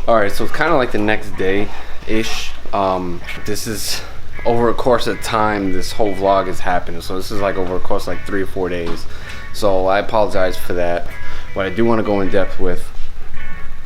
Alright, so it's kind of like the next day-ish. This is over a course of time, this whole vlog is happening. So this is like over a course of like 3 or 4 days. So I apologize for that. What I do want to go in depth with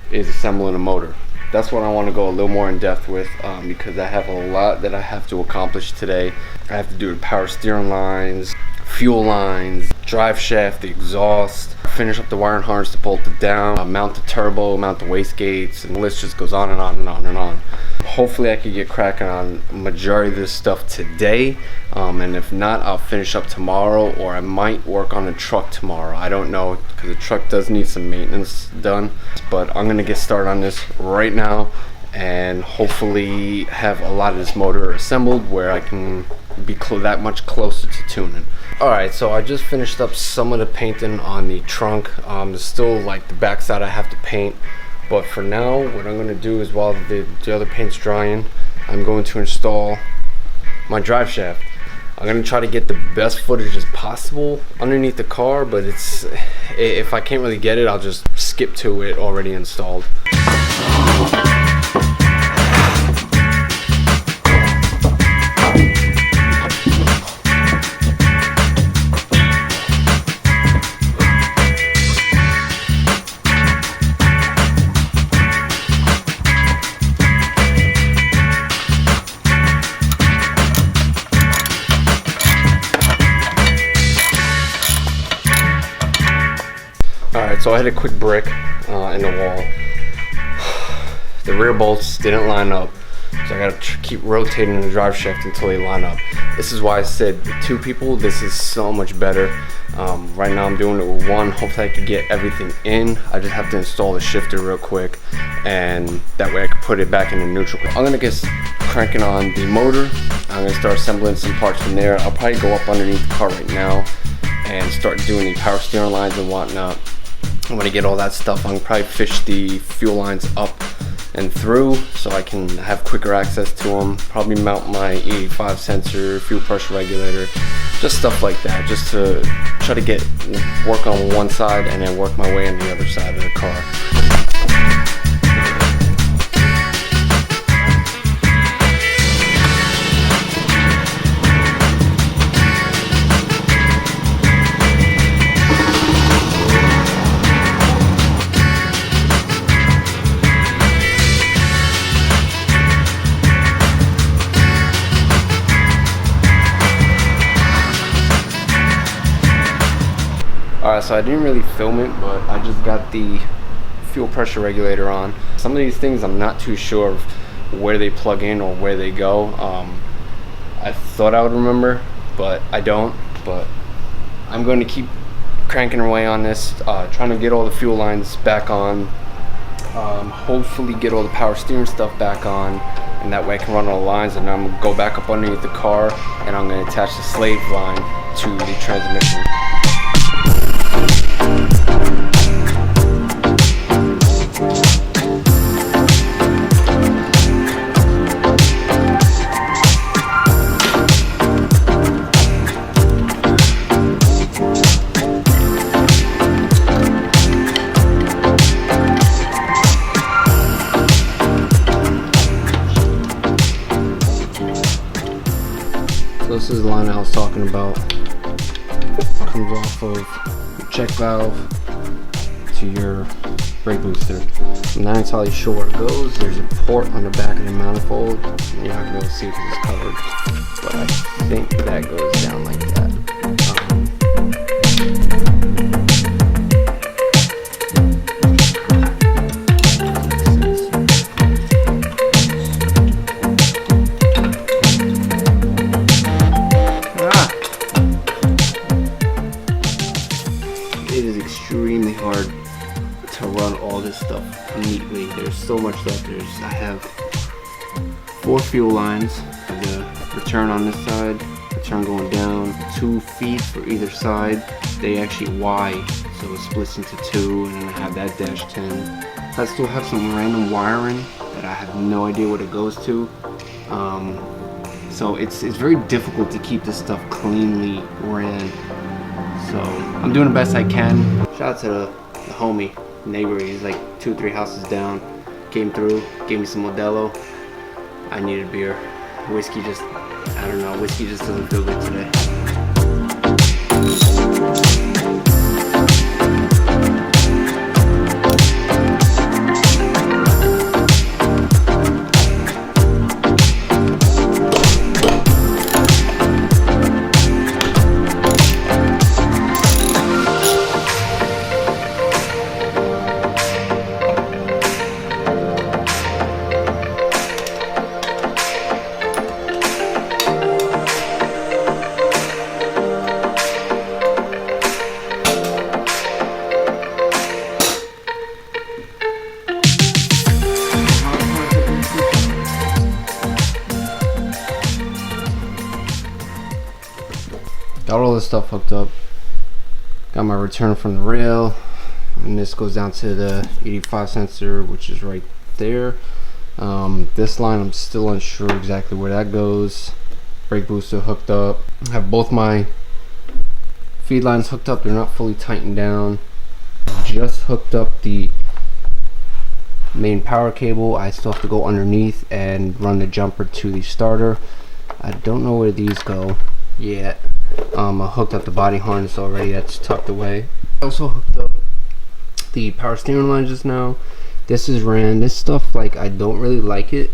is assembling a motor. That's what I want to go a little more in depth with, because I have a lot that I have to accomplish today. I have to do the power steering lines, fuel lines, drive shaft, the exhaust, finish up the wiring harness to bolt it down, mount the turbo, mount the wastegates, and the list just goes on and on and on and on. Hopefully I can get cracking on a majority of this stuff today, and if not, I'll finish up tomorrow, or I might work on the truck tomorrow. I don't know, because the truck does need some maintenance done, but I'm gonna get started on this right now and hopefully have a lot of this motor assembled where I can be that much closer to tuning. Alright, so I just finished up some of the painting on the trunk. There's still like the backside I have to paint, but for now what I'm going to do is, while the other paint's drying, I'm going to install my drive shaft. I'm going to try to get the best footage as possible underneath the car, but if I can't really get it, I'll just skip to it already installed. Alright, so I had a quick brick in the wall. The rear bolts didn't line up, so I gotta keep rotating the drive shaft until they line up. This is why I said with 2 people, this is so much better. Right now I'm doing it with 1. Hopefully I can get everything in. I just have to install the shifter real quick, and that way I can put it back into neutral. I'm gonna get cranking on the motor. I'm gonna start assembling some parts from there. I'll probably go up underneath the car right now and start doing the power steering lines and whatnot. I'm gonna get all that stuff. I'm gonna probably fish the fuel lines up and through so I can have quicker access to them. Probably mount my 85 sensor, fuel pressure regulator, just stuff like that, just to try to work on one side and then work my way on the other side of the car. Alright, so I didn't really film it, but I just got the fuel pressure regulator on. Some of these things I'm not too sure of where they plug in or where they go. I thought I would remember, but I don't. But I'm going to keep cranking away on this, trying to get all the fuel lines back on, hopefully get all the power steering stuff back on, and that way I can run all the lines, and I'm going to go back up underneath the car and I'm going to attach the slave line to the transmission. So this is the line I was talking about. Comes off of your check valve to your brake booster. I'm not entirely sure where it goes. There's a port on the back of the manifold. You're not going to be able to see because it's covered, but I think that goes down like that. It is extremely hard to run all this stuff neatly. There's so much stuff. I have 4 fuel lines. The return on this side, return going down, 2 feet for either side. They actually wide, so it splits into 2, and then I have that dash 10. I still have some random wiring that I have no idea what it goes to. So it's very difficult to keep this stuff cleanly ran. So I'm doing the best I can. Shout out to the homie neighbor. He's like 2 or 3 houses down. came through, gave me some Modelo. I needed beer. Whiskey just, I don't know, whiskey just doesn't feel good today. Got all this stuff hooked up. Got my return from the rail, and this goes down to the 85 sensor, which is right there. This line, I'm still unsure exactly where that goes. Brake booster hooked up. I have both my feed lines hooked up. They're not fully tightened down. Just hooked up the main power cable. I still have to go underneath and run the jumper to the starter. I don't know where these go yet. I hooked up the body harness already, that's tucked away. I also hooked up the power steering line just now. This is ran. This stuff, like, I don't really like it.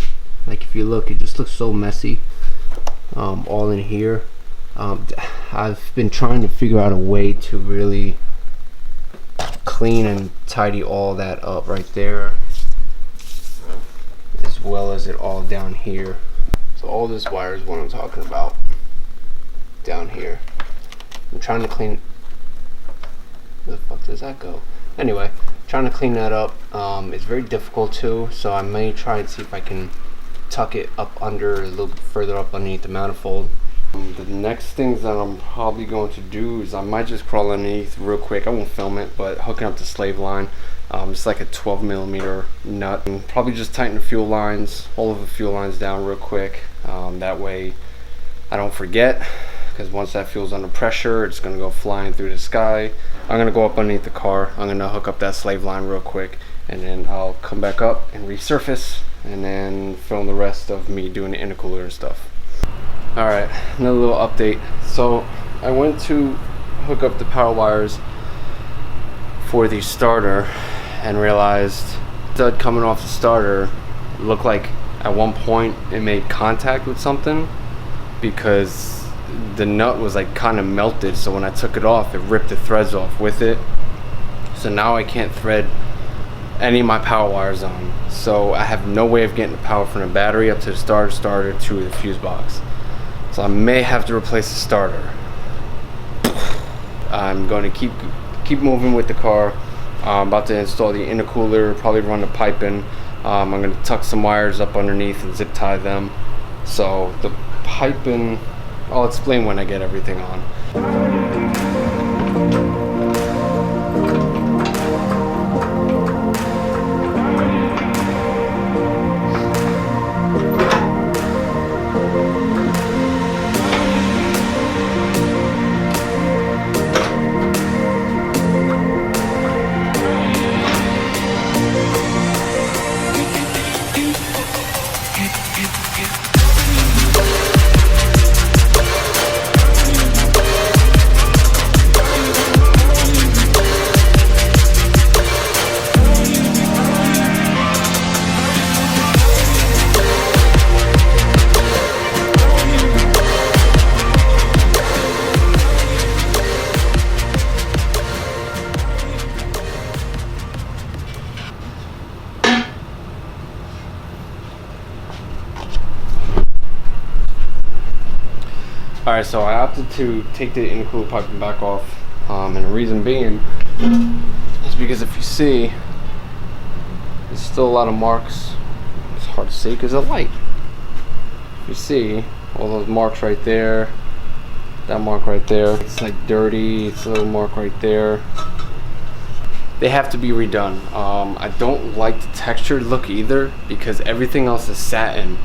Like, if you look, it just looks so messy, all in here. I've been trying to figure out a way to really clean and tidy all that up right there, as well as it all down here. So all this wire is what I'm talking about. Down here, I'm trying to clean. Where the fuck does that go? Anyway, trying to clean that up. It's very difficult too, so I may try and see if I can tuck it up under, a little bit further up underneath the manifold. The next things that I'm probably going to do is I might just crawl underneath real quick. I won't film it, but hooking up the slave line. It's like a 12mm nut, and probably just tighten the fuel lines, all of the fuel lines down real quick. That way I don't forget. Because once that fuel's under pressure, it's going to go flying through the sky. I'm going to go up underneath the car. I'm going to hook up that slave line real quick, and then I'll come back up and resurface, and then film the rest of me doing the intercooler and stuff. Alright, another little update. So I went to hook up the power wires for the starter and realized stud coming off the starter looked like at one point it made contact with something, because the nut was like kind of melted, so when I took it off, it ripped the threads off with it. So now I can't thread any of my power wires on. So I have no way of getting the power from the battery up to the starter to the fuse box. So I may have to replace the starter. I'm going to keep moving with the car. I'm about to install the intercooler, probably run the pipe in. I'm going to tuck some wires up underneath and zip tie them. So the piping, I'll explain when I get everything on. Alright, so I opted to take the intercooler piping back off, and the reason being is because if you see, there's still a lot of marks. It's hard to see because of the light. If you see all those marks right there, that mark right there, it's like dirty, it's a little mark right there. They have to be redone. I don't like the textured look either, because everything else is satin,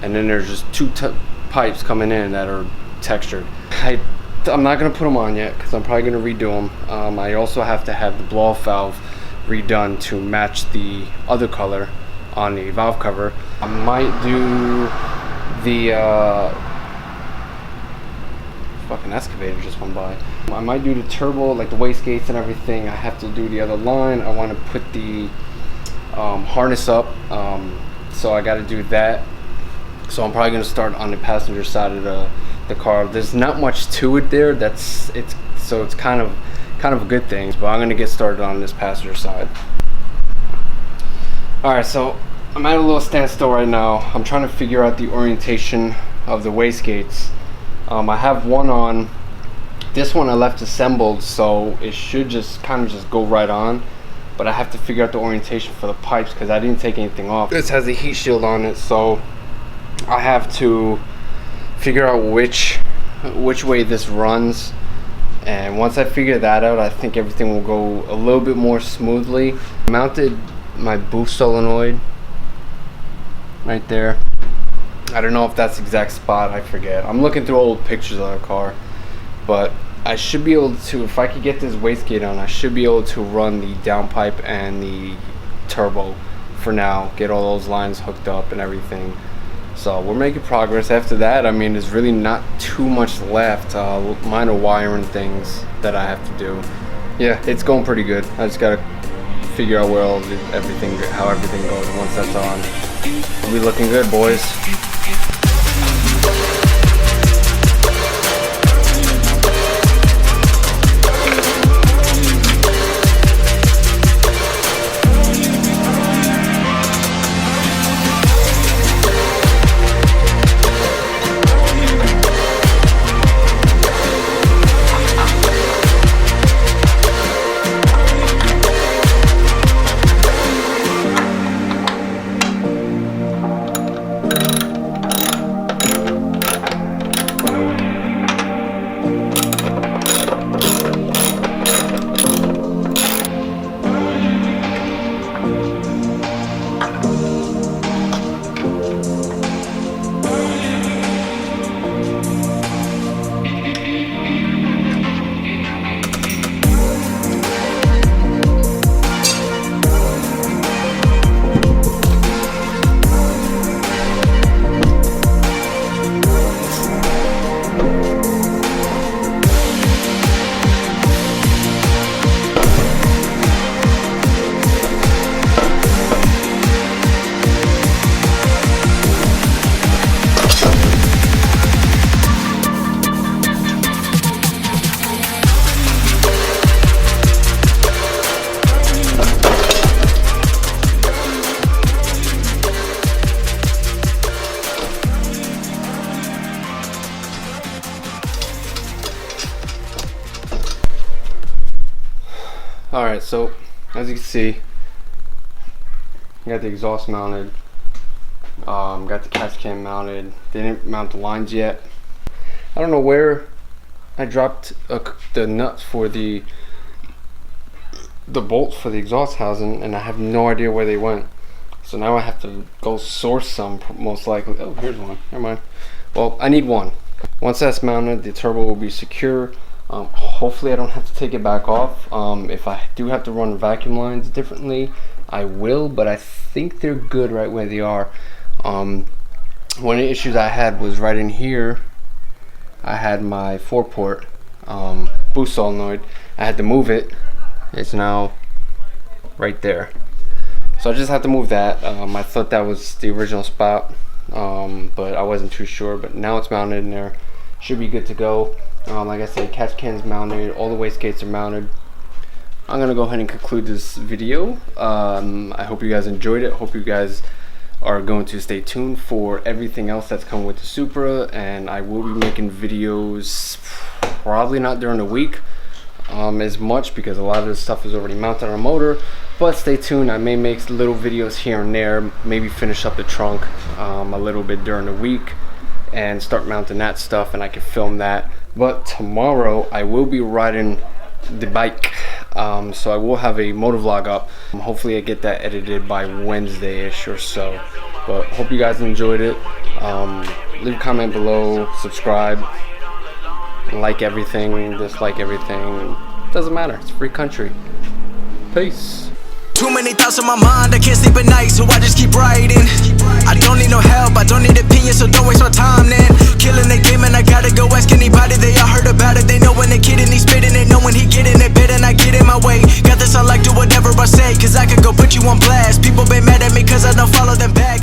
and then there's just two pipes coming in that are textured. I'm not going to put them on yet because I'm probably going to redo them. I also have to have the blow-off valve redone to match the other color, on the valve cover. I might do the fucking excavator just went by. I might do the turbo, like the wastegates and everything. I have to do the other line. I want to put the harness up, so I got to do that. So I'm probably going to start on the passenger side of the car. There's not much to it there. So it's kind of a good thing, but I'm going to get started on this passenger side. Alright, so I'm at a little standstill right now. I'm trying to figure out the orientation of the wastegates. I have one on. This one I left assembled, so it should just kind of go right on. But I have to figure out the orientation for the pipes because I didn't take anything off. This has a heat shield on it, so I have to figure out which way this runs. And once I figure that out, I think everything will go a little bit more smoothly. I mounted my boost solenoid right there. I don't know if that's the exact spot, I forget. I'm looking through old pictures of the car, but I should be able to, if I could get this wastegate on, I should be able to run the downpipe and the turbo for now, get all those lines hooked up and everything. So we're making progress. After that, I mean, there's really not too much left. Minor wiring things that I have to do. Yeah, it's going pretty good. I just gotta figure out how everything goes. Once that's on, we'll be looking good, boys. Alright, so as you can see, I got the exhaust mounted, got the catch can mounted. They didn't mount the lines yet. I don't know where I dropped the nuts for the bolts for the exhaust housing, and I have no idea where they went. So now I have to go source some, most likely. Oh, here's one. Never mind. Well, I need one. Once that's mounted, the turbo will be secure. Hopefully I don't have to take it back off. If I do have to run vacuum lines differently, I will, but I think they're good right where they are. One of the issues I had was right in here. I had my 4-port boost solenoid. I had to move it. It's now right there. So I just have to move that. I thought that was the original spot, but I wasn't too sure. But now it's mounted in there. Should be good to go. Like I said, catch can's mounted, all the wastegates are mounted. I'm gonna go ahead and conclude this video. I hope you guys enjoyed it. Hope you guys are going to stay tuned for everything else that's coming with the Supra, and I will be making videos probably not during the week as much, because a lot of this stuff is already mounted on a motor. But stay tuned. I may make little videos here and there, maybe finish up the trunk a little bit during the week and start mounting that stuff, and I can film that. But tomorrow I will be riding the bike, so I will have a motor vlog up. Hopefully I get that edited by Wednesday-ish or so. But hope you guys enjoyed it. Leave a comment below, subscribe, like everything, dislike everything. Doesn't matter, it's a free country. Peace. Too many thoughts on my mind, I can't sleep at night, so I just keep writing. time then. Killing the game and I gotta go ask anybody, they all heard about it. They know when the kid and he spitting it, know when he get in it, bed and I get in my way. Got this, I like do whatever I say, cause I could go put you on blast. People been mad at me cause I don't follow them back.